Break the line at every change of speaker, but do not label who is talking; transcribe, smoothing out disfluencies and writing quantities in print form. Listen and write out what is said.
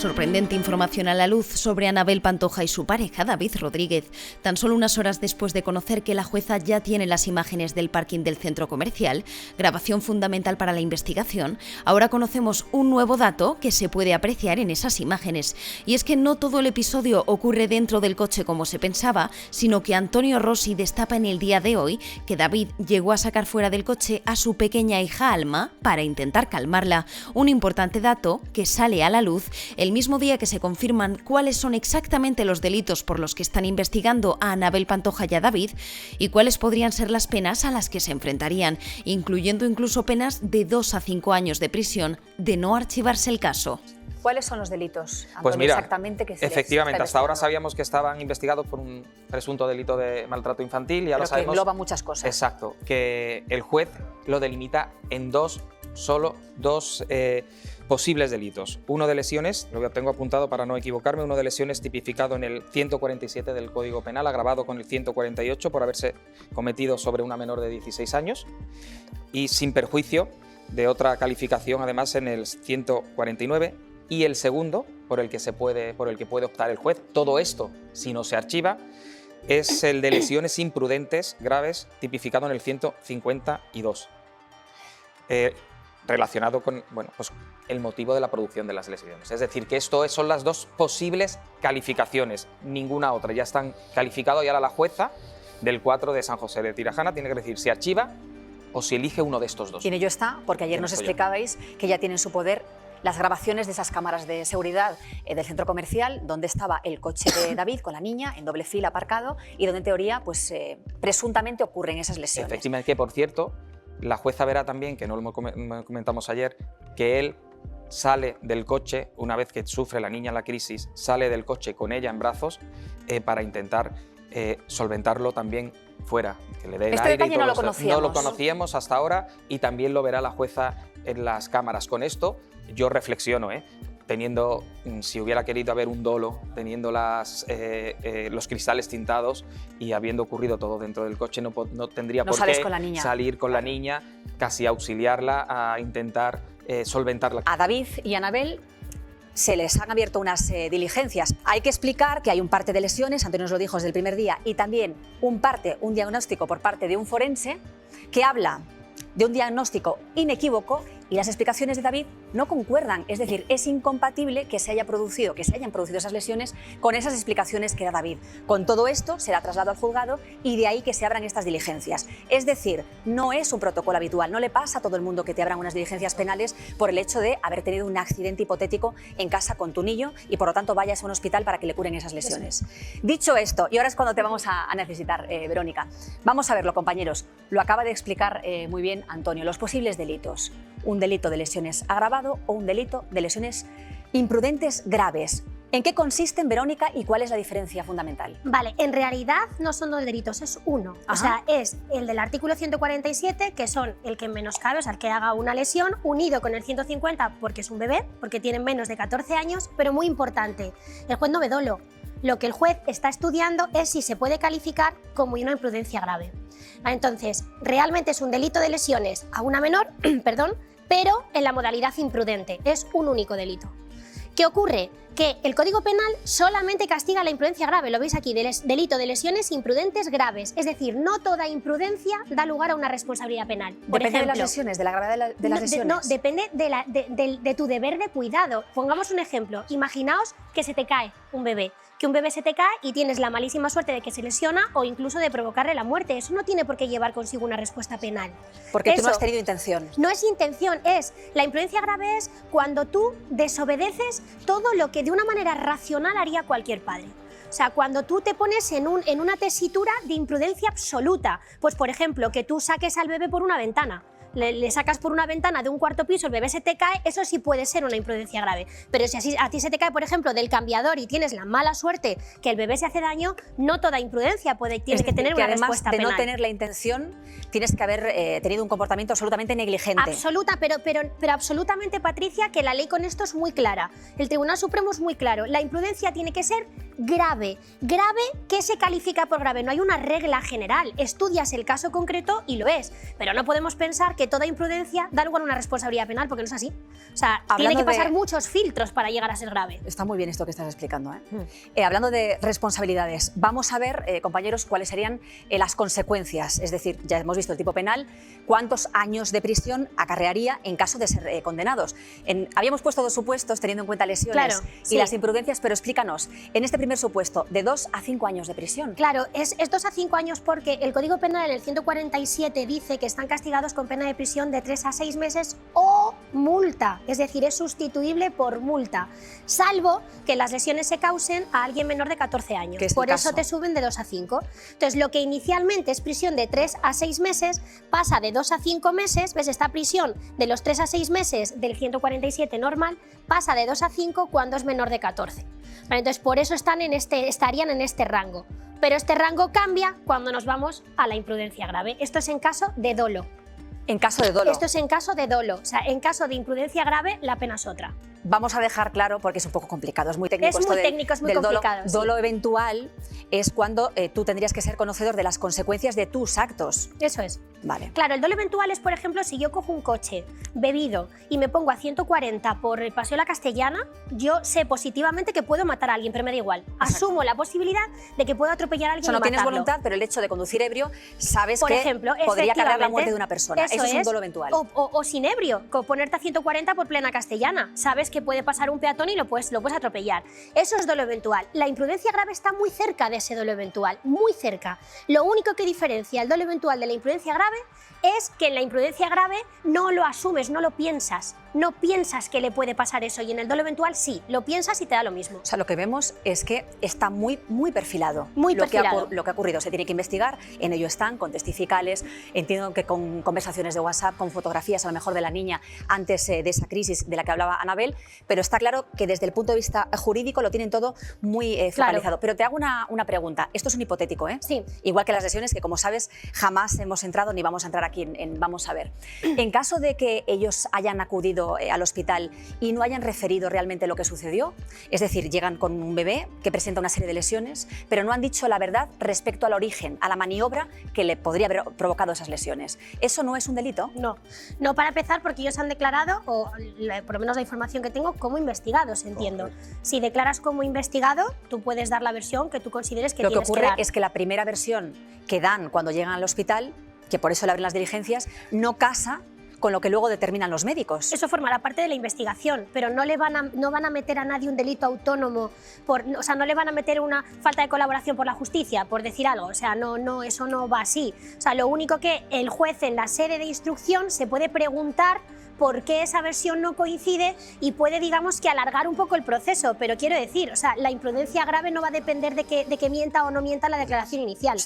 Sorprendente información a la luz sobre Anabel Pantoja y su pareja, David Rodríguez. Tan solo unas horas después de conocer que la jueza ya tiene las imágenes del parking del centro comercial, grabación fundamental para la investigación, ahora conocemos un nuevo dato que se puede apreciar en esas imágenes. Y es que no todo el episodio ocurre dentro del coche como se pensaba, sino que Antonio Rossi destapa en el día de hoy que David llegó a sacar fuera del coche a su pequeña hija Alma para intentar calmarla. Un importante dato que sale a la luz el mismo día que se confirman cuáles son exactamente los delitos por los que están investigando a Anabel Pantoja y a David y cuáles podrían ser las penas a las que se enfrentarían, incluyendo incluso penas de 2 a 5 años de prisión de no archivarse el caso.
¿Cuáles son los delitos, Antonio,
pues mira,
exactamente? Que
efectivamente, hasta ahora sabíamos que estaban investigados por un presunto delito de maltrato infantil y ahora sabemos...
que engloba muchas cosas.
Exacto, que el juez lo delimita en solo dos posibles delitos. Uno de lesiones, lo tengo apuntado para no equivocarme, uno de lesiones tipificado en el 147 del Código Penal, agravado con el 148 por haberse cometido sobre una menor de 16 años y sin perjuicio de otra calificación, además, en el 149, y el segundo, por el que puede optar el juez, todo esto, si no se archiva, es el de lesiones imprudentes graves, tipificado en el 152. Relacionado con pues, el motivo de la producción de las lesiones. Es decir, que esto son las dos posibles calificaciones, ninguna otra. Ya están calificados y ahora la jueza del 4 de San José de Tirajana tiene que decir si archiva o si elige uno de estos dos.
Y en ello está, porque ayer nos explicabais que ya tiene en su poder las grabaciones de esas cámaras de seguridad del centro comercial, donde estaba el coche de David con la niña en doble fila aparcado y donde en teoría pues, presuntamente ocurren esas lesiones.
Efectivamente, que por cierto, la jueza verá también, que no lo comentamos ayer, que él sale del coche, una vez que sufre la niña la crisis, sale del coche con ella en brazos para intentar solventarlo también fuera, que le dé el aire y todo.
No lo conocíamos.
No lo conocíamos hasta ahora y también lo verá la jueza en las cámaras. Con esto yo reflexiono, teniendo, si hubiera querido haber un dolo, teniendo los cristales tintados y habiendo ocurrido todo dentro del coche, no tendría por qué salir con la niña, casi auxiliarla a intentar solventarla.
A David y a Anabel se les han abierto unas diligencias. Hay que explicar que hay un parte de lesiones, Antonio nos lo dijo desde el primer día, y también un diagnóstico por parte de un forense que habla de un diagnóstico inequívoco y las explicaciones de David no concuerdan, es decir, es incompatible que se hayan producido esas lesiones con esas explicaciones que da David. Con todo esto será trasladado al juzgado y de ahí que se abran estas diligencias. Es decir, no es un protocolo habitual, no le pasa a todo el mundo que te abran unas diligencias penales por el hecho de haber tenido un accidente hipotético en casa con tu niño y por lo tanto vayas a un hospital para que le curen esas lesiones. Dicho esto, y ahora es cuando te vamos a necesitar, Verónica, vamos a verlo, compañeros. Lo acaba de explicar muy bien Antonio, los posibles delitos. Un delito de lesiones agravado o un delito de lesiones imprudentes graves. ¿En qué consisten, Verónica, y cuál es la diferencia fundamental?
Vale, en realidad no son dos delitos, es uno. Ajá. O sea, es el del artículo 147, que son el que menoscabe, o sea, el que haga una lesión, unido con el 150 porque es un bebé, porque tienen menos de 14 años, pero muy importante, el juez no ve dolo. Lo que el juez está estudiando es si se puede calificar como una imprudencia grave. Entonces, realmente es un delito de lesiones a una menor, perdón, pero en la modalidad imprudente, es un único delito. ¿Qué ocurre? Que el Código Penal solamente castiga la imprudencia grave, lo veis aquí, delito de lesiones imprudentes graves, es decir, no toda imprudencia da lugar a una responsabilidad penal.
¿Depende de las lesiones, de la gravedad de las lesiones?
No, depende de tu deber de cuidado. Pongamos un ejemplo, imaginaos que se te cae un bebé, que un bebé se te cae y tienes la malísima suerte de que se lesiona o incluso de provocarle la muerte. Eso no tiene por qué llevar consigo una respuesta penal.
Porque tú no has tenido intención.
No es intención, la imprudencia grave es cuando tú desobedeces todo lo que de una manera racional haría cualquier padre. O sea, cuando tú te pones en una tesitura de imprudencia absoluta, pues por ejemplo, que tú saques al bebé por una ventana. Le sacas por una ventana de un cuarto piso, el bebé se te cae, eso sí puede ser una imprudencia grave. Pero si a ti se te cae, por ejemplo, del cambiador y tienes la mala suerte que el bebé se hace daño, no toda imprudencia tienes que tener una respuesta penal.
Además de no tener la intención, tienes que haber tenido un comportamiento absolutamente negligente.
Absoluta, pero absolutamente, Patricia, que la ley con esto es muy clara. El Tribunal Supremo es muy claro. La imprudencia tiene que ser grave. Grave, ¿qué se califica por grave? No hay una regla general. Estudias el caso concreto y lo es. Pero no podemos pensar que que toda imprudencia da lugar a una responsabilidad penal, porque no es así. O sea,
Hablando
tiene que pasar
de-
muchos filtros para llegar a ser grave.
Está muy bien esto que estás explicando, ¿eh? Hablando de responsabilidades, vamos a ver, compañeros, cuáles serían las consecuencias. Es decir, ya hemos visto el tipo penal, cuántos años de prisión acarrearía en caso de ser condenados. Habíamos puesto dos supuestos teniendo en cuenta lesiones
Claro,
y
sí.
las imprudencias, pero explícanos, en este primer supuesto, de 2 a 5 años de prisión.
Claro, es 2 a 5 años porque el Código Penal, el 147, dice que están castigados con pena de prisión de 3 a 6 meses o multa, es decir, es sustituible por multa, salvo que las lesiones se causen a alguien menor de 14 años.
Que es el
Por eso
caso.
te suben de 2 a 5. Entonces, lo que inicialmente es prisión de 3 a 6 meses pasa de 2 a 5 meses, ¿ves? Esta prisión de los 3 a 6 meses del 147 normal pasa de 2 a 5 cuando es menor de 14. Vale, entonces, por eso estarían en este rango. Pero este rango cambia cuando nos vamos a la imprudencia grave. Esto es en caso de dolo.
En caso de dolo.
Esto es en caso de dolo. O sea, en caso de imprudencia grave, la pena es otra.
Vamos a dejar claro, porque es un poco complicado, es muy técnico.
Es
esto
muy
del-
técnico, es muy
del dolo.
complicado, sí.
Dolo eventual es cuando tú tendrías que ser conocedor de las consecuencias de tus actos.
Eso es.
Vale.
Claro, el dolo eventual es, por ejemplo, si yo cojo un coche bebido y me pongo a 140 por el Paseo de la Castellana, yo sé positivamente que puedo matar a alguien, pero me da igual. Asumo la posibilidad de que puedo atropellar a
O
alguien
sea, no
y
tienes
matarlo.
voluntad, pero el hecho de conducir ebrio sabes
Por
que
ejemplo,
podría cargar la
efectivamente,
muerte de una persona. Eso es un dolo eventual.
O sin ebrio, ponerte a 140 por plena Castellana. Sabes que puede pasar un peatón y lo puedes atropellar. Eso es dolo eventual. La imprudencia grave está muy cerca de ese dolo eventual, muy cerca. Lo único que diferencia el dolo eventual de la imprudencia grave es que en la imprudencia grave no lo asumes, no lo piensas. No piensas que le puede pasar eso, y en el dolo eventual sí, lo piensas y te da lo mismo.
O sea, lo que vemos es que está muy perfilado.
Muy
lo
perfilado.
Que ha ocurrido. Se tiene que investigar, en ello están, con testificales, entiendo que con conversaciones de WhatsApp, con fotografías a lo mejor de la niña antes de esa crisis de la que hablaba Anabel, pero está claro que desde el punto de vista jurídico lo tienen todo muy focalizado. Pero te hago una pregunta, esto es un hipotético, ¿eh?
Sí.
Igual que las lesiones, que como sabes jamás hemos entrado ni vamos a entrar aquí en Vamos a ver. En caso de que ellos hayan acudido al hospital y no hayan referido realmente lo que sucedió, es decir, llegan con un bebé que presenta una serie de lesiones, pero no han dicho la verdad respecto al origen, a la maniobra que le podría haber provocado esas lesiones. ¿Eso no es un delito?
No para empezar, porque ellos han declarado, o por lo menos la información que tengo, como investigados, entiendo.
Correcto.
Si declaras como investigado, tú puedes dar la versión que tú consideres que
Lo que
tienes
ocurre
que dar.
es que la primera versión que dan cuando llegan al hospital, que por eso le abren las diligencias, no casa con lo que luego determinan los médicos.
Eso formará parte de la investigación, pero no van a meter a nadie un delito autónomo, o sea, no le van a meter una falta de colaboración por la justicia, por decir algo. O sea, eso no va así. O sea, lo único que el juez en la sede de instrucción se puede preguntar por qué esa versión no coincide y puede, digamos, que alargar un poco el proceso. Pero quiero decir, o sea, la imprudencia grave no va a depender de que mienta o no mienta la declaración inicial.